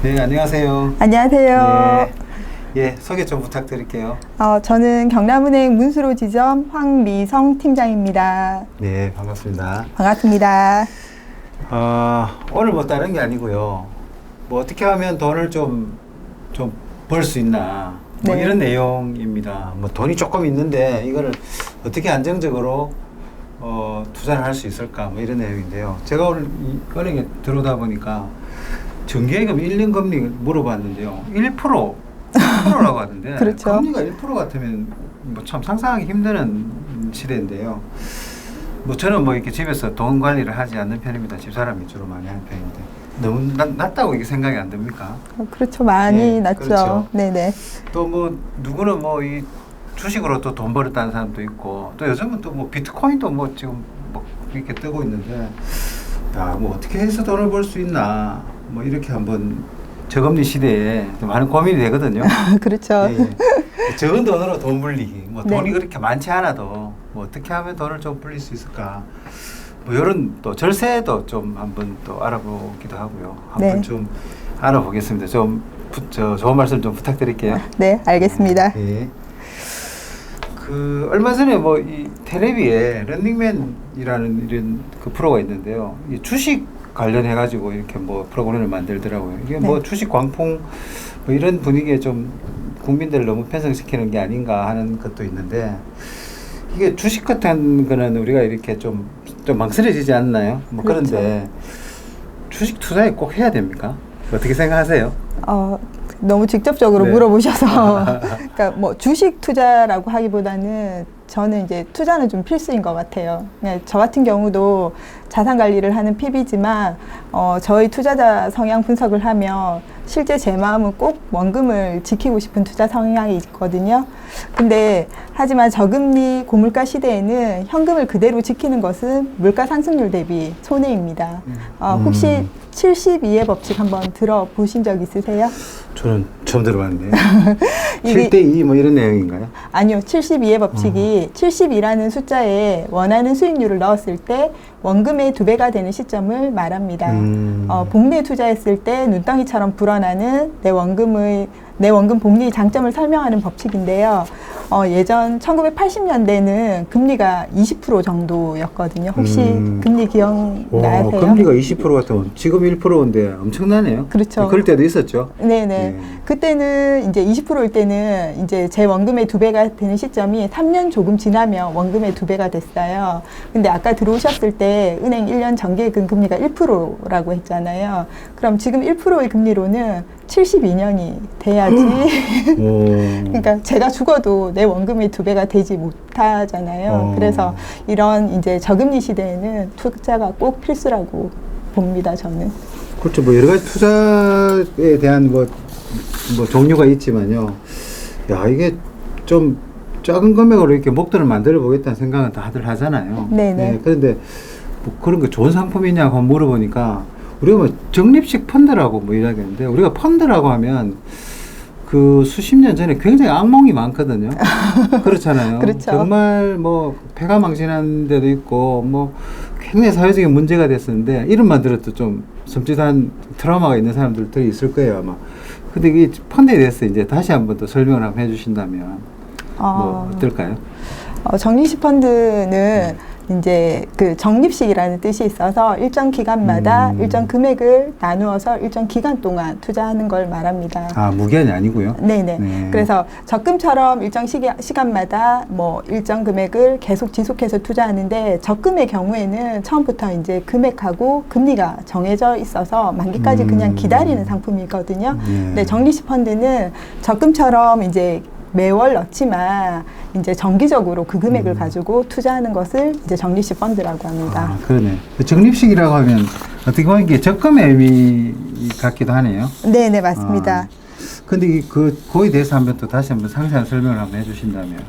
네, 안녕하세요. 안녕하세요. 소개 좀 부탁드릴게요. 저는 경남은행 문수로 지점 황미성 팀장입니다. 네, 반갑습니다. 반갑습니다. 오늘 뭐 다른 게 아니고요. 뭐 어떻게 하면 돈을 좀 벌 수 있나. 뭐 네. 이런 내용입니다. 뭐 돈이 조금 있는데 이거를 어떻게 안정적으로 투자를 할 수 있을까. 뭐 이런 내용인데요. 제가 오늘 이 은행에 들어오다 보니까 정기예금 1년 금리 물어봤는데요. 1%라고 하던데. 그렇죠. 금리가 1% 같으면 뭐 참 상상하기 힘든 시대인데요. 뭐 저는 뭐 이렇게 집에서 돈 관리를 하지 않는 편입니다. 집사람이 주로 많이 하는 편인데 너무 낮다고 이게 생각이 안 듭니까? 그렇죠. 많이 네, 낮죠. 그렇죠. 네네. 또 뭐 누구는 뭐 이 주식으로 또 돈 벌었다는 사람도 있고 또 요즘은 또 뭐 비트코인도 뭐 지금 뭐 이렇게 뜨고 있는데 야, 뭐 어떻게 해서 돈을 벌 수 있나 뭐 이렇게 한번 저금리 시대에 좀 많은 고민이 되거든요. 그렇죠. 예, 예. 적은 돈으로 돈 불리기. 뭐 네. 돈이 그렇게 많지 않아도 뭐 어떻게 하면 돈을 좀 불릴 수 있을까. 뭐 이런 또 절세도 좀 한번 또 알아보기도 하고요. 한번 네. 좀 알아보겠습니다. 좋은 말씀 좀 부탁드릴게요. 네, 알겠습니다. 예. 그 얼마 전에 뭐 이 텔레비에 런닝맨이라는 이런 그 프로가 있는데요. 이 주식 관련해 가지고 이렇게 뭐 프로그램을 만들더라고요. 이게 네. 뭐 주식 광풍 뭐 이런 분위기에 좀 국민들을 너무 편성시키는 게 아닌가 하는 것도 있는데 이게 주식 같은 거는 우리가 이렇게 좀 망설여지지 않나요? 뭐 그렇죠. 그런데 주식 투자에 꼭 해야 됩니까? 어떻게 생각하세요? 너무 직접적으로 네. 물어보셔서 그러니까 뭐 주식 투자라고 하기보다는 저는 이제 투자는 좀 필수인 것 같아요. 그냥 저 같은 경우도 자산 관리를 하는 PB지만 저희 투자자 성향 분석을 하면 실제 제 마음은 꼭 원금을 지키고 싶은 투자 성향이 있거든요. 근데 하지만 저금리 고물가 시대에는 현금을 그대로 지키는 것은 물가 상승률 대비 손해입니다. 혹시 72의 법칙 한번 들어보신 적 있으세요? 저는 처음 들어봤는데 이게- 7대2 뭐 이런 내용인가요? 아니요. 72의 법칙이 72라는 숫자에 원하는 수익률을 넣었을 때 원금의 2배가 되는 시점을 말합니다. 복리에 투자했을 때 눈덩이처럼 불어나는 내 원금 복리의 장점을 설명하는 법칙인데요. 예전 1980년대는 금리가 20% 정도였거든요. 혹시 금리 기억나세요? 금리가 20% 같으면 지금 1%인데 엄청나네요. 그렇죠. 그럴 때도 있었죠. 네네. 네. 그때는 이제 20%일 때는 이제 제 원금의 2배가 되는 시점이 3년 조금 지나면 원금의 2배가 됐어요. 근데 아까 들어오셨을 때 은행 1년 정기예금 금리가 1%라고 했잖아요. 그럼 지금 1%의 금리로는 72년이 돼야지. 그러니까 제가 죽어도 내 원금의 2배가 되지 못하잖아요. 그래서 이런 이제 저금리 시대에는 투자가 꼭 필수라고 봅니다, 저는. 그렇죠. 뭐 여러 가지 투자에 대한 뭐 종류가 있지만요. 야, 이게 좀 작은 금액으로 이렇게 목돈을 만들어 보겠다는 생각은 다들 하잖아요. 네네. 네, 그런데 뭐 그런 거 좋은 상품이냐고 물어보니까 우리가 뭐 적립식 펀드라고 뭐 이야기하는데 우리가 펀드라고 하면 그 수십 년 전에 굉장히 악몽이 많거든요. 그렇잖아요. 그렇죠. 정말 뭐 폐가 망신한 데도 있고 뭐 굉장히 사회적인 문제가 됐었는데 이름만 들어도 좀 섬찟한 트라우마가 있는 사람들도 있을 거예요 아마. 근데 이 펀드에 대해서 이제 다시 한번 또 설명을 한번 해주신다면 뭐 어떨까요? 적립식 펀드는 이제 그 적립식이라는 뜻이 있어서 일정 기간마다 일정 금액을 나누어서 일정 기간 동안 투자하는 걸 말합니다. 아, 무기한이 아니고요? 네네. 네. 그래서 적금처럼 일정 시간마다 뭐 일정 금액을 계속 지속해서 투자하는데 적금의 경우에는 처음부터 이제 금액하고 금리가 정해져 있어서 만기까지 그냥 기다리는 상품이거든요. 근데 적립식 펀드는 적금처럼 이제 매월 넣지만 이제 정기적으로 그 금액을 가지고 투자하는 것을 이제 적립식 펀드라고 합니다. 아, 그러네. 적립식이라고 하면 어떻게 보면 이게 적금의 의미 같기도 하네요. 네네, 맞습니다. 근데 그거에 대해서 한번 또 다시 한번 상세한 설명을 한번 해주신다면.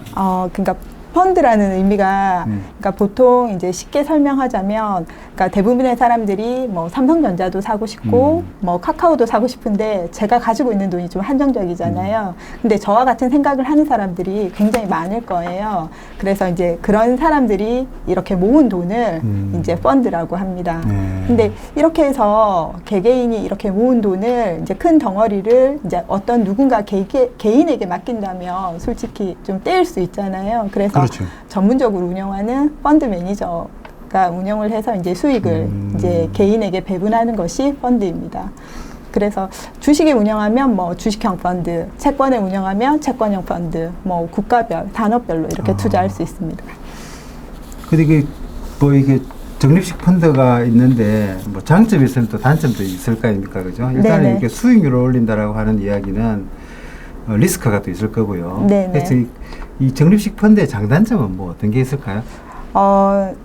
그러니까 펀드라는 의미가 그러니까 보통 이제 쉽게 설명하자면 그러니까 대부분의 사람들이 뭐 삼성전자도 사고 싶고 뭐 카카오도 사고 싶은데 제가 가지고 있는 돈이 좀 한정적이잖아요. 근데 저와 같은 생각을 하는 사람들이 굉장히 많을 거예요. 그래서 이제 그런 사람들이 이렇게 모은 돈을 이제 펀드라고 합니다. 근데 이렇게 해서 개개인이 이렇게 모은 돈을 이제 큰 덩어리를 이제 어떤 누군가 개인에게 맡긴다면 솔직히 좀 떼일 수 있잖아요. 그래서 그렇죠. 전문적으로 운영하는 펀드 매니저가 운영을 해서 이제 수익을 이제 개인에게 배분하는 것이 펀드입니다. 그래서 주식에 운영하면 뭐 주식형 펀드, 채권에 운영하면 채권형 펀드, 뭐 국가별, 산업별로 이렇게 투자할 수 있습니다. 근데 이게 뭐 이게 적립식 펀드가 있는데 뭐 장점이 있으면 또 단점도 있을 거 아닙니까, 그죠? 일단은 네네. 이렇게 수익률을 올린다라고 하는 이야기는 리스크가 또 있을 거고요. 네네. 그래서 이 적립식 펀드의 장단점은 뭐 어떤 게 있을까요?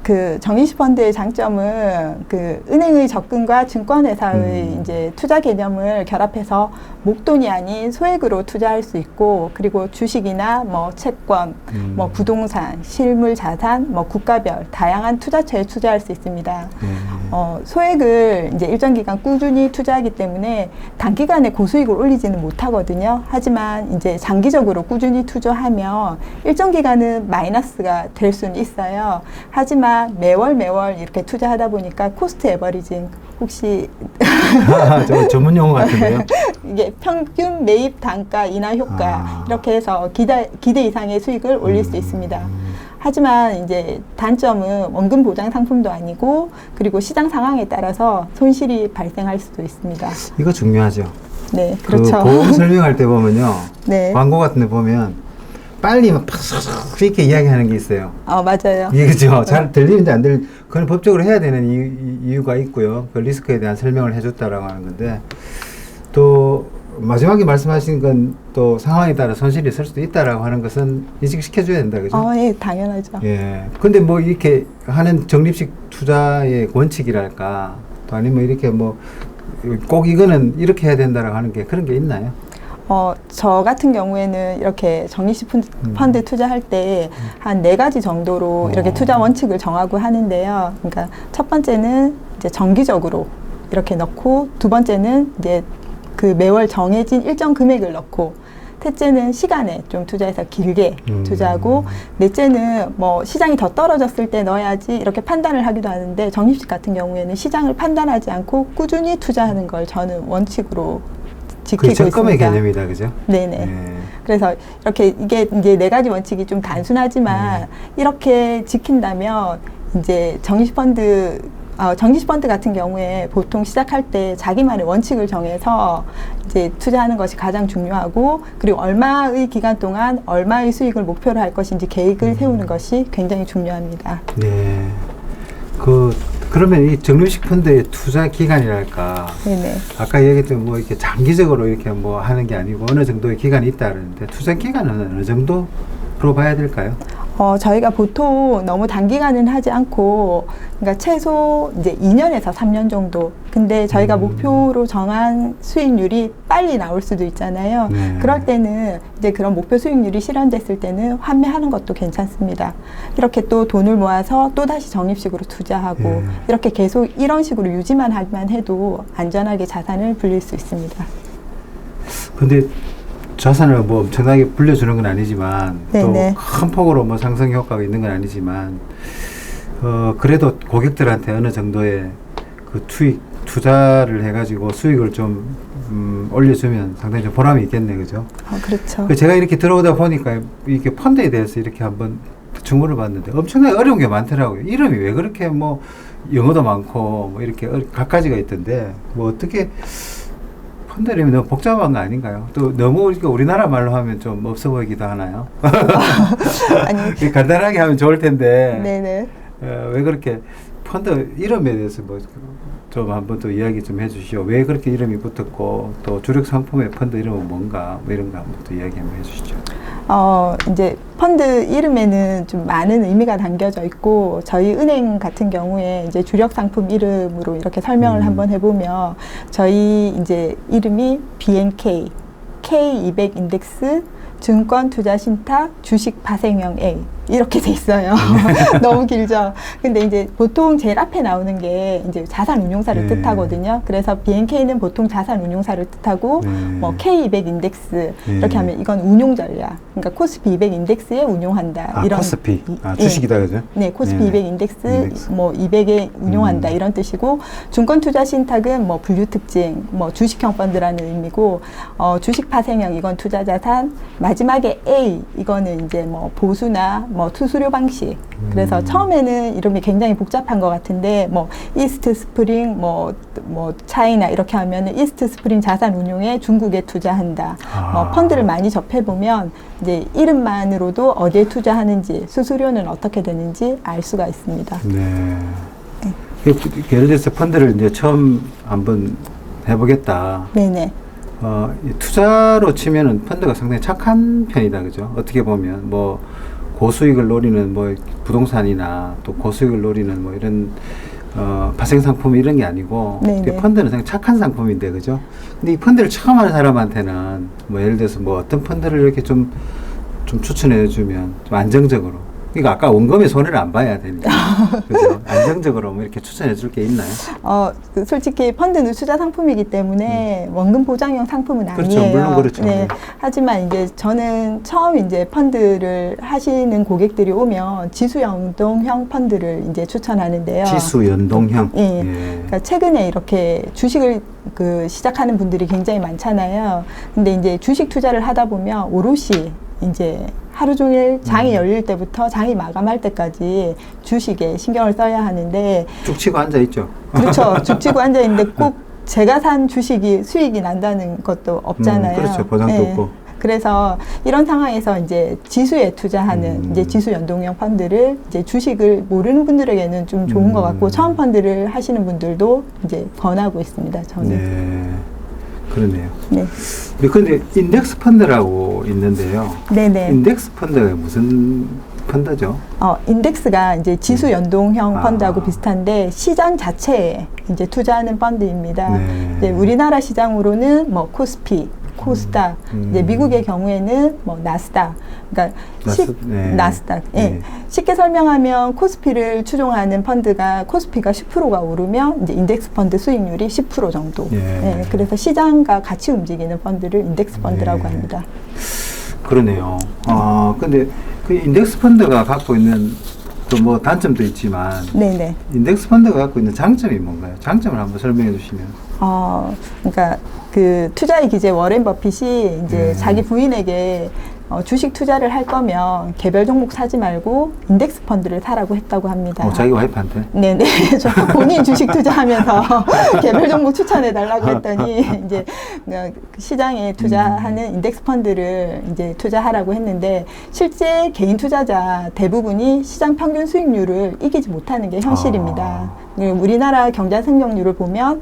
그 적립식 펀드의 장점은 그 은행의 접근과 증권회사의 이제 투자 개념을 결합해서 목돈이 아닌 소액으로 투자할 수 있고, 그리고 주식이나 뭐 채권, 뭐 부동산, 실물 자산, 뭐 국가별 다양한 투자처에 투자할 수 있습니다. 소액을 이제 일정 기간 꾸준히 투자하기 때문에 단기간에 고수익을 올리지는 못하거든요. 하지만 이제 장기적으로 꾸준히 투자하면 일정 기간은 마이너스가 될 수는 있어요. 하지만 매월 이렇게 투자하다 보니까 코스트 에버리징, 혹시 저 전문 용어 같은데요. 이게 평균 매입 단가 인하 효과 이렇게 해서 기대 이상의 수익을 올릴 수 있습니다. 하지만 이제 단점은 원금 보장 상품도 아니고, 그리고 시장 상황에 따라서 손실이 발생할 수도 있습니다. 이거 중요하죠. 네, 그렇죠. 그 보험 설명할 때 보면요. 네. 광고 같은 데 보면 빨리 막 팍 이렇게 이야기하는 게 있어요. 맞아요. 이게 그죠? 잘 들리는지 안 들리는지, 그건 법적으로 해야 되는 이유가 있고요. 그 리스크에 대한 설명을 해줬다라고 하는 건데, 또 마지막에 말씀하신 건 또 상황에 따라 손실이 있을 수도 있다라고 하는 것은 인식시켜줘야 된다, 그죠? 예, 당연하죠. 예. 근데 뭐 이렇게 하는 적립식 투자의 원칙이랄까, 또 아니면 이렇게 뭐 꼭 이거는 이렇게 해야 된다라고 하는 게 그런 게 있나요? 저 같은 경우에는 이렇게 적립식 펀드 투자할 때 한 4가지 정도로 이렇게 투자 원칙을 정하고 하는데요. 그러니까 첫 번째는 이제 정기적으로 이렇게 넣고, 두 번째는 이제 그 매월 정해진 일정 금액을 넣고, 셋째는 시간에 좀 투자해서 길게 투자하고, 넷째는 뭐 시장이 더 떨어졌을 때 넣어야지 이렇게 판단을 하기도 하는데, 적립식 같은 경우에는 시장을 판단하지 않고 꾸준히 투자하는 걸 저는 원칙으로 지키고 있습니다. 적금의 개념이다, 그죠? 네네. 예. 그래서 이렇게 이게 이제 4가지 원칙이 좀 단순하지만 이렇게 지킨다면 이제 적립식 펀드 같은 경우에 보통 시작할 때 자기만의 원칙을 정해서 이제 투자하는 것이 가장 중요하고, 그리고 얼마의 기간 동안 얼마의 수익을 목표로 할 것인지 계획을 세우는 것이 굉장히 중요합니다. 네. 그러면 이 적립식 펀드의 투자 기간이랄까, 네네. 아까 얘기했던 뭐 이렇게 장기적으로 이렇게 뭐 하는 게 아니고 어느 정도의 기간이 있다 그러는데, 투자 기간은 어느 정도로 봐야 될까요? 저희가 보통 너무 단기간은 하지 않고, 그러니까 최소 이제 2년에서 3년 정도. 근데 저희가 목표로 정한 수익률이 빨리 나올 수도 있잖아요. 네. 그럴 때는 이제 그런 목표 수익률이 실현됐을 때는 환매하는 것도 괜찮습니다. 이렇게 또 돈을 모아서 또 다시 적립식으로 투자하고, 네. 이렇게 계속 이런 식으로 유지만 하기만 해도 안전하게 자산을 불릴 수 있습니다. 근데 자산을 뭐 엄청나게 불려주는 건 아니지만, 네네. 또 큰 폭으로 뭐 상승 효과가 있는 건 아니지만, 그래도 고객들한테 어느 정도의 그 투자를 해가지고 수익을 좀 올려주면 상당히 좀 보람이 있겠네, 그죠? 그렇죠. 제가 이렇게 들어오다 보니까 이게 펀드에 대해서 이렇게 한번 주문을 봤는데 엄청나게 어려운 게 많더라고요. 이름이 왜 그렇게 뭐 영어도 많고 뭐 이렇게 갖가지가 있던데, 뭐 어떻게 펀드 이름이 너무 복잡한 거 아닌가요? 또 너무 우리나라 말로 하면 좀 없어 보이기도 하나요? 아니, 간단하게 하면 좋을 텐데. 네네. 왜 그렇게 펀드 이름에 대해서 뭐 좀 한번 또 이야기 좀 해주시오. 왜 그렇게 이름이 붙었고, 또 주력 상품의 펀드 이름은 뭔가, 뭐 이런 거 한번 또 이야기 한번 해주시죠. 이제 펀드 이름에는 좀 많은 의미가 담겨져 있고, 저희 은행 같은 경우에 이제 주력 상품 이름으로 이렇게 설명을 한번 해보면, 저희 이제 이름이 BNK, K200 인덱스, 증권 투자 신탁, 주식 파생형 A, 이렇게 돼 있어요. 너무 길죠. 근데 이제 보통 제일 앞에 나오는 게 이제 자산 운용사를 네. 뜻하거든요. 그래서 BNK는 보통 자산 운용사를 뜻하고 네. 뭐 K200 인덱스 네. 이렇게 하면 이건 운용 전략. 그러니까 코스피 200 인덱스에 운용한다. 아, 이런 코스피. 아, 예. 주식이다 그죠? 네, 코스피 네. 200 인덱스, 인덱스. 뭐 200에 운용한다 이런 뜻이고, 증권 투자 신탁은 뭐 분류 특징, 뭐 주식형 펀드라는 의미고, 주식 파생형 이건 투자 자산, 마지막에 A 이거는 이제 뭐 보수나 뭐 투수료 방식. 그래서 처음에는 이름이 굉장히 복잡한 것 같은데, 뭐 이스트 스프링, 뭐 차이나 이렇게 하면은 이스트 스프링 자산 운용에 중국에 투자한다. 아. 뭐 펀드를 많이 접해 보면 이제 이름만으로도 어디에 투자하는지, 수수료는 어떻게 되는지 알 수가 있습니다. 네. 예를 들어서 펀드를 이제 처음 한번 해보겠다. 네네. 이 투자로 치면은 펀드가 상당히 착한 편이다, 그죠? 어떻게 보면 뭐 고수익을 노리는 뭐 부동산이나 또 고수익을 노리는 뭐 이런 파생 상품 이런 게 아니고 네네. 펀드는 상당히 착한 상품인데, 그죠? 근데 이 펀드를 처음 하는 사람한테는 뭐 예를 들어서 뭐 어떤 펀드를 이렇게 좀 추천해 주면 좀 안정적으로. 그러니까 아까 원금의 손해를 안 봐야 되니까. 그죠? 안정적으로 뭐 이렇게 추천해 줄 게 있나요? 솔직히 펀드는 투자 상품이기 때문에 원금 보장형 상품은 그렇죠. 아니에요. 물론 그렇죠. 네. 하지만 이제 저는 처음 이제 펀드를 하시는 고객들이 오면 지수 연동형 펀드를 이제 추천하는데요. 지수 연동형. 예. 예. 그러니까 최근에 이렇게 주식을 시작하는 분들이 굉장히 많잖아요. 근데 이제 주식 투자를 하다 보면 오롯이 이제 하루 종일 장이 열릴 때부터 장이 마감할 때까지 주식에 신경을 써야 하는데, 쭉 치고 앉아 있죠. 그렇죠. 죽치고 앉아 있는데 꼭 제가 산 주식이 수익이 난다는 것도 없잖아요. 그렇죠. 보장도 네. 없고. 그래서 이런 상황에서 이제 지수에 투자하는 이제 지수 연동형 펀드를 이제 주식을 모르는 분들에게는 좀 좋은 것 같고, 처음 펀드를 하시는 분들도 이제 권하고 있습니다. 저는. 네. 그러네요. 네. 근데 인덱스 펀드라고 있는데요. 네네. 인덱스 펀드가 무슨 펀드죠? 인덱스가 이제 지수 연동형 아. 펀드하고 비슷한데 시장 자체에 이제 투자하는 펀드입니다. 네. 이제 우리나라 시장으로는 뭐 코스피, 코스닥, 이제 미국의 경우에는 뭐 나스닥, 그러니까 나스닥. 예. 네. 쉽게 설명하면 코스피를 추종하는 펀드가 코스피가 10%가 오르면 이제 인덱스 펀드 수익률이 10% 정도. 예. 예. 그래서 시장과 같이 움직이는 펀드를 인덱스 펀드라고 네. 합니다. 그러네요. 근데 그 인덱스 펀드가 갖고 있는 또 뭐 단점도 있지만, 네네. 인덱스 펀드가 갖고 있는 장점이 뭔가요? 장점을 한번 설명해 주시면. 그러니까 그 투자의 기재 워렌 버핏이 이제 네. 자기 부인에게 주식 투자를 할 거면 개별 종목 사지 말고 인덱스 펀드를 사라고 했다고 합니다. 자기 와이프한테? 네네. 저 본인 주식 투자하면서 개별 종목 추천해 달라고 했더니 이제 시장에 투자하는 인덱스 펀드를 이제 투자하라고 했는데, 실제 개인 투자자 대부분이 시장 평균 수익률을 이기지 못하는 게 현실입니다. 우리나라 경제 생존율을 보면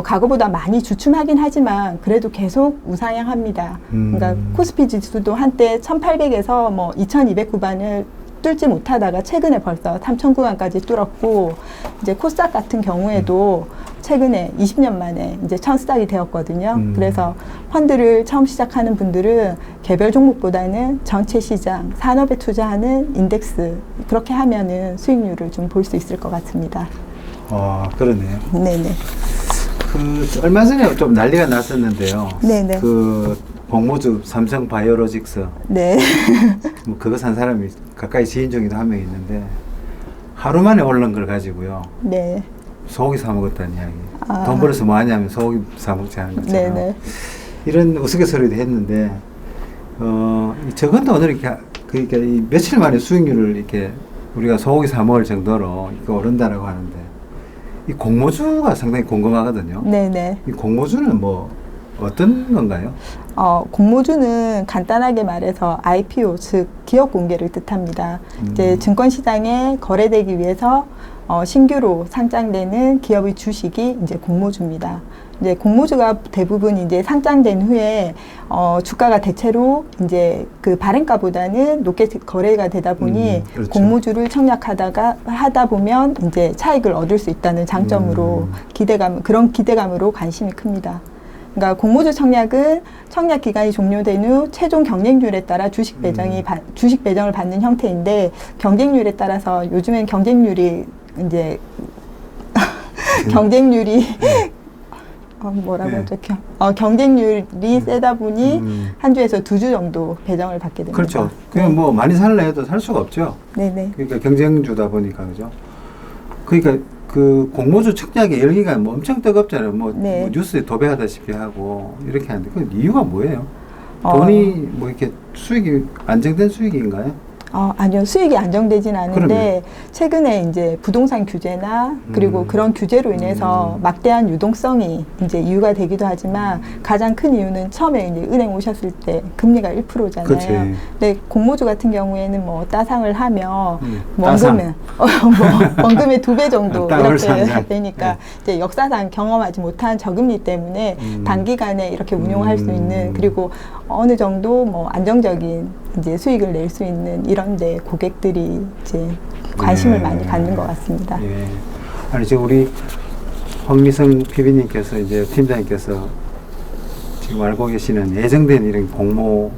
과거보다 많이 주춤하긴 하지만 그래도 계속 우상향합니다. 그러니까 코스피 지수도 한때 1800에서 뭐 2200 구간을 뚫지 못하다가 최근에 벌써 3000 구간까지 뚫었고, 이제 코스닥 같은 경우에도 최근에 20년 만에 이제 천스닥이 되었거든요. 그래서 펀드를 처음 시작하는 분들은 개별 종목보다는 전체 시장, 산업에 투자하는 인덱스, 그렇게 하면은 수익률을 좀 볼 수 있을 것 같습니다. 그러네요. 네네. 얼마 전에 좀 난리가 났었는데요. 네네. 공모주 삼성 바이오로직스. 네. 뭐 그거 산 사람이 가까이 지인 중에도 한 명 있는데, 하루 만에 오른 걸 가지고요. 네. 소고기 사 먹었다는 이야기. 돈 벌어서 뭐 하냐면 소고기 사 먹지 않은 것처럼. 네네. 이런 우스갯소리도 했는데, 저건도 오늘 그러니까 이 며칠 만에 수익률을 이렇게 우리가 소고기 사 먹을 정도로 이거 오른다라고 하는데, 이 공모주가 상당히 궁금하거든요. 네네. 이 공모주는 뭐 어떤 건가요? 공모주는 간단하게 말해서 IPO, 즉 기업 공개를 뜻합니다. 이제 증권시장에 거래되기 위해서 신규로 상장되는 기업의 주식이 이제 공모주입니다. 이제 공모주가 대부분 이제 상장된 후에 주가가 대체로 이제 그 발행가보다는 높게 거래가 되다 보니 그렇죠. 공모주를 하다 보면 이제 차익을 얻을 수 있다는 장점으로 그런 기대감으로 관심이 큽니다. 그러니까 공모주 청약은 청약 기간이 종료된 후 최종 경쟁률에 따라 주식 배정을 받는 형태인데 경쟁률에 따라서 요즘엔 경쟁률이 이제 경쟁률이 뭐라고 하죠? 경쟁률이 세다 보니 한 주에서 2주 정도 배정을 받게 됩니다. 그렇죠. 그냥 뭐 많이 살려 해도 살 수가 없죠. 네네. 그러니까 경쟁주다 보니까 그죠. 그러니까 그 공모주 청약의 열기가 뭐 엄청 뜨겁잖아요. 뭐, 네. 뭐 뉴스에 도배하다시피 하고 이렇게 하는데 그 이유가 뭐예요? 돈이 뭐 이렇게 수익이 안정된 수익인가요? 아니요. 수익이 안정되진 않은데 그러면? 최근에 이제 부동산 규제나 그리고 그런 규제로 인해서 막대한 유동성이 이제 이유가 되기도 하지만 가장 큰 이유는 처음에 이제 은행 오셨을 때 금리가 1%잖아요. 그치. 근데 공모주 같은 경우에는 뭐 따상을 하면 따상. 원금의 2배 정도 땅을 이렇게 상장. 되니까 네. 이제 역사상 경험하지 못한 저금리 때문에 단기간에 이렇게 운용할 수 있는 그리고 어느 정도 뭐 안정적인 이제 수익을 낼 수 있는 이런데 고객들이 이제 관심을 네. 많이 갖는 것 같습니다. 예. 아니 지금 우리 황미성 PB님께서 이제 팀장님께서 지금 알고 계시는 예정된 이런 공모주가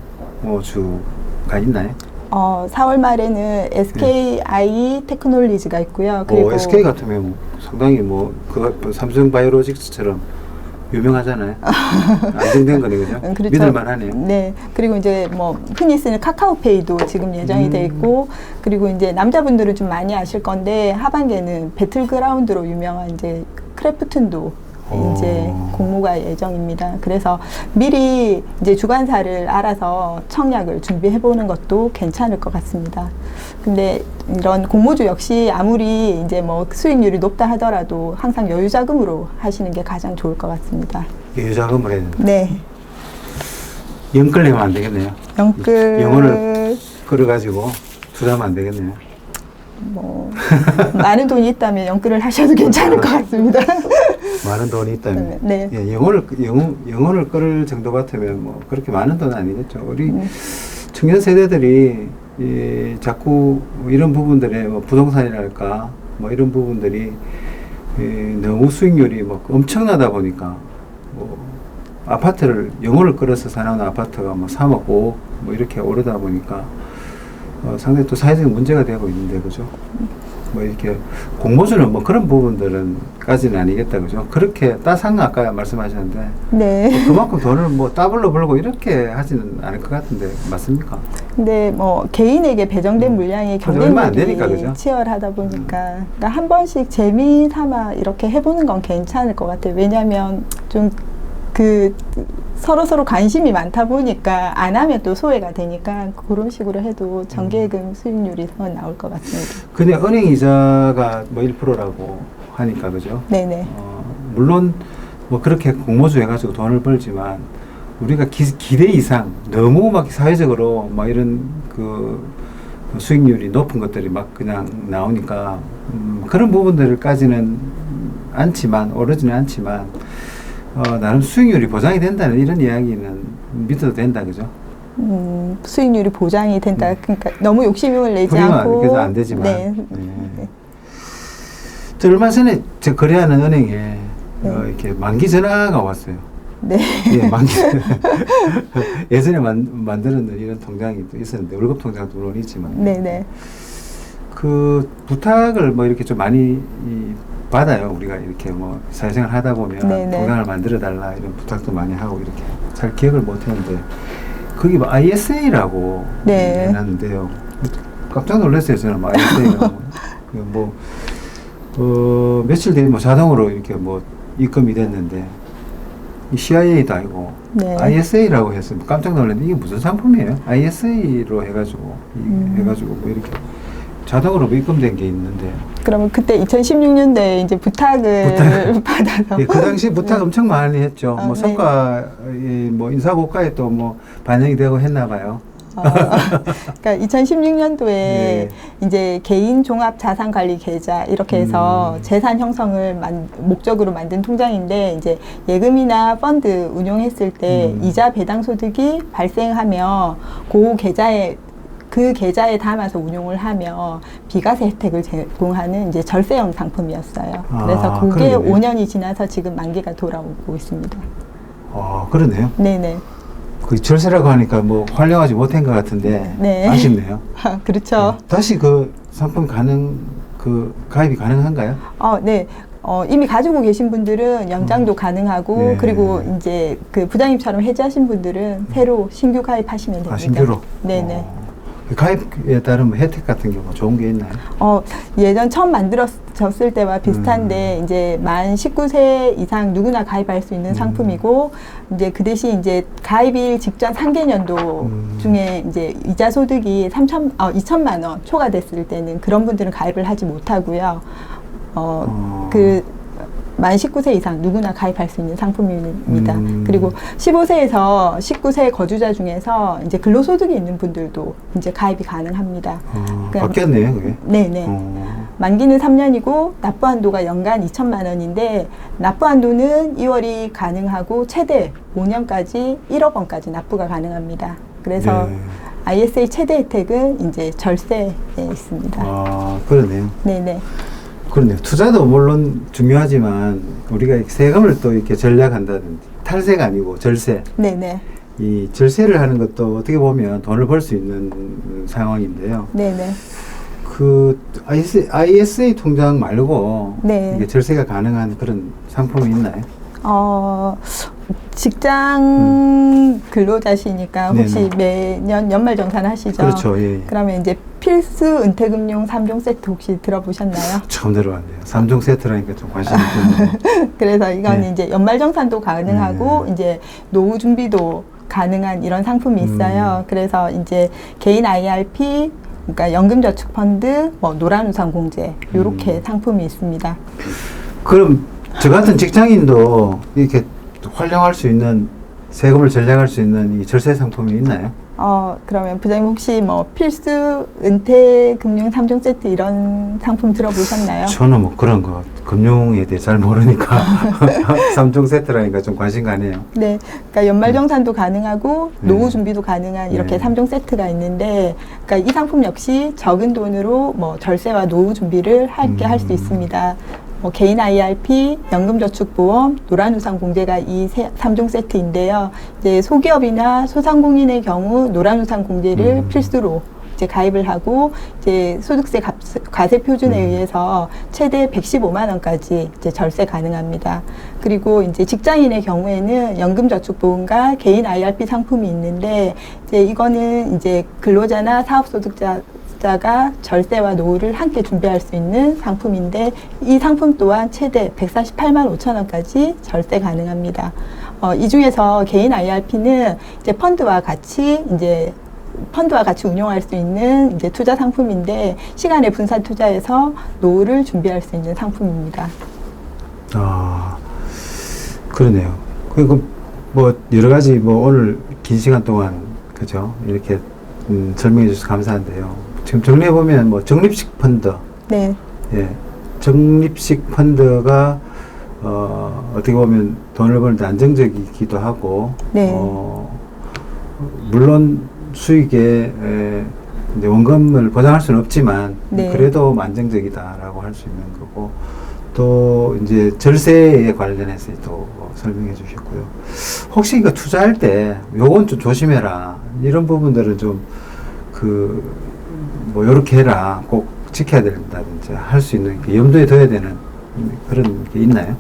있나요? 4월 말에는 SKI 테크놀리지가 있고요. 그리고 SK 같으면 뭐 상당히 그 삼성 바이오로직스처럼 유명하잖아요. 안정된 거네, 그죠? 그렇죠. 믿을만하네요. 네. 그리고 이제 뭐 흔히 쓰는 카카오페이도 지금 예정이 돼 있고, 그리고 이제 남자분들은 좀 많이 아실 건데 하반기에는 배틀그라운드로 유명한 이제 크래프튼도 이제 공모가 예정입니다. 그래서 미리 이제 주관사를 알아서 청약을 준비해 보는 것도 괜찮을 것 같습니다. 근데 이런 공모주 역시 아무리 이제 뭐 수익률이 높다 하더라도 항상 여유자금으로 하시는 게 가장 좋을 것 같습니다. 여유자금을 해야 된다. 네. 영끌 내면 안 되겠네요. 영끌 영혼을 걸어가지고 투자하면 안 되겠네요. 뭐 많은 돈이 있다면 영끌을 하셔도 괜찮을 것 같습니다. 많은 돈이 있다면. 네. 예, 영혼을 끌 정도 같으면 뭐 그렇게 많은 돈은 아니겠죠. 우리 청년 세대들이 자꾸 이런 부분들에 뭐 부동산이랄까 뭐 이런 부분들이 너무 수익률이 뭐 엄청나다 보니까 뭐 아파트를 영혼을 끌어서 사는 아파트가 뭐 3억 5억 뭐 이렇게 오르다 보니까 상당히 또 사회적인 문제가 되고 있는데 그죠? 뭐 이렇게 공모주는 뭐 그런 부분들은까지는 아니겠다 그죠? 그렇게 따상 아까 말씀하셨는데 네. 뭐 그만큼 돈을 뭐 더블로 벌고 이렇게 하지는 않을 것 같은데 맞습니까? 근데 뭐 개인에게 배정된 물량이 얼마 안 되니까, 경쟁률이 그죠? 치열하다 보니까 그러니까 한 번씩 재미 삼아 이렇게 해보는 건 괜찮을 것 같아요. 왜냐하면 좀 그 서로 관심이 많다 보니까 안 하면 또 소외가 되니까 그런 식으로 해도 정기예금 수익률이 더 나올 것 같습니다. 그냥 은행 이자가 뭐 1%라고 하니까 그죠? 네네. 물론 뭐 그렇게 공모주 해가지고 돈을 벌지만 우리가 기대 이상 너무 막 사회적으로 막 이런 그 수익률이 높은 것들이 막 그냥 나오니까 그런 부분들까지는 않지만 오르지는 않지만 나름 수익률이 보장이 된다는 이런 이야기는 믿어도 된다 그죠? 수익률이 보장이 된다. 그러니까 너무 욕심을 내지 않고. 그래서 안 되지만. 네. 네. 저 얼마 전에 저 거래하는 은행에 이렇게 만기 전화가 왔어요. 네. 예, 만기. 예전에 만들었던 이런 통장이 또 있었는데 월급 통장도 물론 있지만. 네네. 그 부탁을 뭐 이렇게 좀 많이 받아요. 우리가 이렇게 뭐 사회생활 하다 보면 네네. 통장을 만들어 달라 이런 부탁도 많이 하고 이렇게 잘 기억을 못 했는데 거기 뭐 ISA라고 네. 해놨는데요. 깜짝 놀랐어요. 저는 뭐 ISA가 며칠 뒤에 뭐 자동으로 이렇게 뭐 입금이 됐는데 이 CIA도 아니고 네. ISA라고 해서 깜짝 놀랐는데 이게 무슨 상품이에요? ISA로 해가지고 뭐 이렇게 자동으로 입금된 게 있는데. 그러면 그때 2016년도에 이제 부탁을 받아서. 예, 그 당시 부탁 엄청 많이 했죠. 뭐 네. 성과, 뭐 인사고과에 또 뭐 반영이 되고 했나 봐요. 그러니까 2016년도에 네. 이제 개인 종합 자산 관리 계좌 이렇게 해서 재산 형성을 목적으로 만든 통장인데 이제 예금이나 펀드 운용했을 때 이자 배당 소득이 발생하면 그 계좌에 담아서 운용을 하며 비과세 혜택을 제공하는 이제 절세형 상품이었어요. 그래서 그게 그러네. 5년이 지나서 지금 만기가 돌아오고 있습니다. 그러네요. 네네. 그 절세라고 하니까 뭐 활용하지 못한 것 같은데 네. 아쉽네요. 그렇죠. 네. 다시 그 상품 가입이 가능한가요? 네. 이미 가지고 계신 분들은 연장도 가능하고, 네. 그리고 이제 그 부장님처럼 해지하신 분들은 새로 신규 가입하시면 됩니다. 신규로? 네네. 그 가입에 따른 뭐 혜택 같은 경우 좋은 게 있나요? 예전 처음 만들어졌을 때와 비슷한데, 이제 만 19세 이상 누구나 가입할 수 있는 상품이고, 이제 그 대신 이제 가입일 직전 상계년도 중에 이제 이자 소득이 2천만 원 초과됐을 때는 그런 분들은 가입을 하지 못하고요. 만 19세 이상 누구나 가입할 수 있는 상품입니다. 그리고 15세에서 19세 거주자 중에서 이제 근로소득이 있는 분들도 이제 가입이 가능합니다. 바뀌었네요, 그게. 네네. 만기는 3년이고 납부 한도가 연간 2천만 원인데, 납부 한도는 2월이 가능하고 최대 5년까지 1억 원까지 납부가 가능합니다. 그래서 네. ISA 최대 혜택은 이제 절세에 있습니다. 그러네요. 네네. 그렇네요. 투자도 물론 중요하지만 우리가 세금을 또 이렇게 전략한다든지, 탈세가 아니고 절세. 네네. 이 절세를 하는 것도 어떻게 보면 돈을 벌 수 있는 상황인데요. 네네. 그 ISA 통장 말고 네. 이게 절세가 가능한 그런 상품이 있나요? 직장 근로자시니까 혹시 네네. 매년 연말정산 하시죠? 그렇죠. 예, 예. 그러면 이제 필수 은퇴금융 3종 세트 혹시 들어보셨나요? 처음 들어봤네요. 3종 세트라니까 좀 관심이 드는데. 그래서 이건 네. 이제 연말정산도 가능하고 이제 노후 준비도 가능한 이런 상품이 있어요. 그래서 이제 개인 IRP, 그러니까 연금저축펀드, 뭐 노란우산공제 이렇게 상품이 있습니다. 그럼 저 같은 직장인도 이렇게 활용할 수 있는, 세금을 절약할 수 있는 이 절세 상품이 있나요? 그러면 부장님 혹시 뭐 필수 은퇴금융 3종 세트 이런 상품 들어보셨나요? 저는 뭐 그런 거 금융에 대해 잘 모르니까 3종 세트라니까 좀 관심 가네요. 네, 그러니까 연말정산도 가능하고 네. 노후 준비도 가능한 이렇게 네. 3종 세트가 있는데, 그러니까 이 상품 역시 적은 돈으로 뭐 절세와 노후 준비를 함께 할 수 있습니다. 뭐 개인 IRP, 연금저축보험, 노란우산공제가 이 3종 세트인데요. 이제 소기업이나 소상공인의 경우 노란우산공제를 필수로 이제 가입을 하고, 이제 소득세 과세 표준에 의해서 최대 115만 원까지 이제 절세 가능합니다. 그리고 이제 직장인의 경우에는 연금저축보험과 개인 IRP 상품이 있는데, 이제 이거는 이제 근로자나 사업소득자가 절세와 노후를 함께 준비할 수 있는 상품인데, 이 상품 또한 최대 148만 5천 원까지 절세 가능합니다. 이 중에서 개인 IRP는 이제 펀드와 같이 운용할 수 있는 이제 투자 상품인데, 시간의 분산 투자에서 노후를 준비할 수 있는 상품입니다. 그러네요. 그리고 뭐 여러 가지 뭐 오늘 긴 시간 동안 그죠? 이렇게 설명해 주셔서 감사한데요. 지금 정리해 보면 뭐 적립식 펀드, 네. 예, 적립식 펀드가 어떻게 보면 돈을 벌는데 안정적이기도 하고, 네. 물론 수익에 이제 원금을 보장할 수는 없지만 네. 그래도 안정적이다라고 할 수 있는 거고, 또 이제 절세에 관련해서 또 설명해 주셨고요. 혹시 이거 투자할 때 요건 좀 조심해라, 이런 부분들은 좀 뭐 요렇게 해라, 꼭 지켜야 된다든지 할 수 있는 염두에 둬야 되는 그런 게 있나요?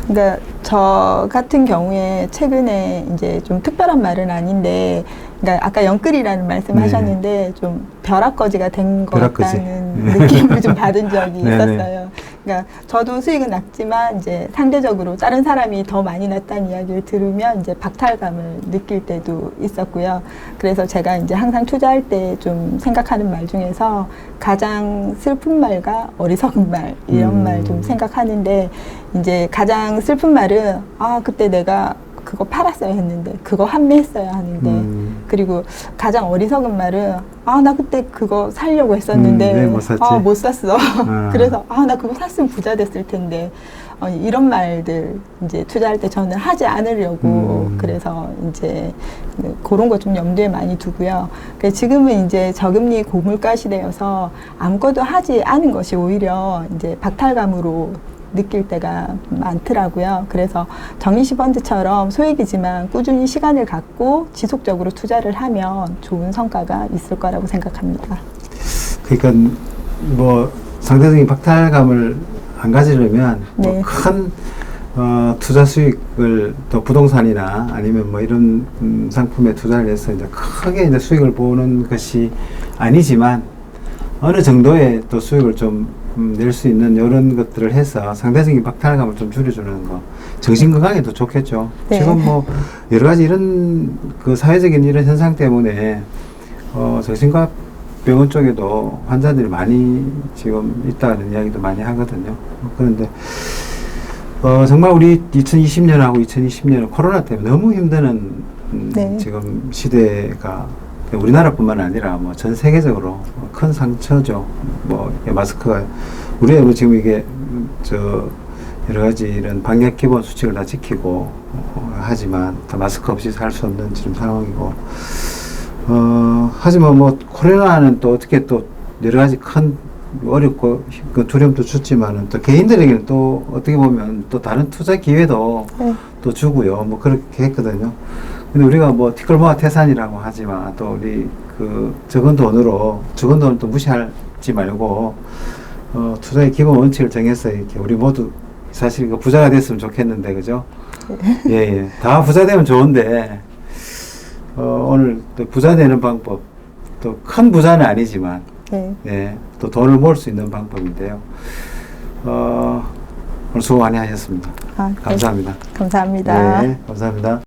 그러니까 저 같은 경우에 최근에 이제 좀 특별한 말은 아닌데, 그러니까 아까 영끌이라는 말씀하셨는데 좀 벼락거지가 된 것 벼락거지. 같다는 느낌을 좀 받은 적이 네네. 있었어요. 그러니까 저도 수익은 났지만 이제 상대적으로 다른 사람이 더 많이 났다는 이야기를 들으면 이제 박탈감을 느낄 때도 있었고요. 그래서 제가 이제 항상 투자할 때 좀 생각하는 말 중에서 가장 슬픈 말과 어리석은 말, 이런 말 좀 생각하는데, 이제 가장 슬픈 말은 그때 내가 그거 팔았어야 했는데, 그거 판매했어야 하는데, 그리고 가장 어리석은 말은 나 그때 그거 살려고 했었는데 왜 못 샀지? 못 샀어. 그래서 나 그거 샀으면 부자 됐을 텐데, 이런 말들 이제 투자할 때 저는 하지 않으려고 그래서 이제 그런 거 좀 염두에 많이 두고요. 그래서 지금은 이제 저금리 고물가 시대여서 아무것도 하지 않은 것이 오히려 이제 박탈감으로 느낄 때가 많더라고요. 그래서 정인시펀드처럼 소액이지만 꾸준히 시간을 갖고 지속적으로 투자를 하면 좋은 성과가 있을 거라고 생각합니다. 그러니까 뭐 상대적인 박탈감을 안 가지려면 네. 뭐 큰 투자 수익을 또 부동산이나 아니면 뭐 이런 상품에 투자를 해서 이제 크게 이제 수익을 보는 것이 아니지만 어느 정도의 또 수익을 좀 낼 수 있는 이런 것들을 해서 상대적인 박탈감을 좀 줄여주는 거, 정신 건강에도 좋겠죠. 네. 지금 뭐 여러 가지 이런 그 사회적인 이런 현상 때문에 정신과 병원 쪽에도 환자들이 많이 지금 있다는 이야기도 많이 하거든요. 그런데 정말 우리 2020년하고 2020년은 코로나 때문에 너무 힘드는 네. 지금 시대가 우리나라뿐만 아니라 뭐 전 세계적으로 큰 상처죠. 뭐 마스크가 우리가 뭐 지금 이게 여러 가지 이런 방역 기본 수칙을 다 지키고 하지만 또 마스크 없이 살 수 없는 지금 상황이고 하지만 뭐 코로나는 또 어떻게 또 여러 가지 큰 어렵고 그 두려움도 줬지만은 또 개인들에게는 또 어떻게 보면 또 다른 투자 기회도 네. 또 주고요. 뭐 그렇게 했거든요. 근데 우리가 뭐 티끌모아 태산이라고 하지만 또 우리 그 적은 돈을 또 무시하지 말고 투자의 기본 원칙을 정해서 이렇게 우리 모두 사실 그 부자가 됐으면 좋겠는데 그죠? 예, 예. 다 부자 되면 좋은데 오늘 또 부자 되는 방법 또 큰 부자는 아니지만 네. 예, 또 돈을 모을 수 있는 방법인데요. 오늘 수고 많이 하셨습니다. 네. 감사합니다. 감사합니다. 네, 감사합니다.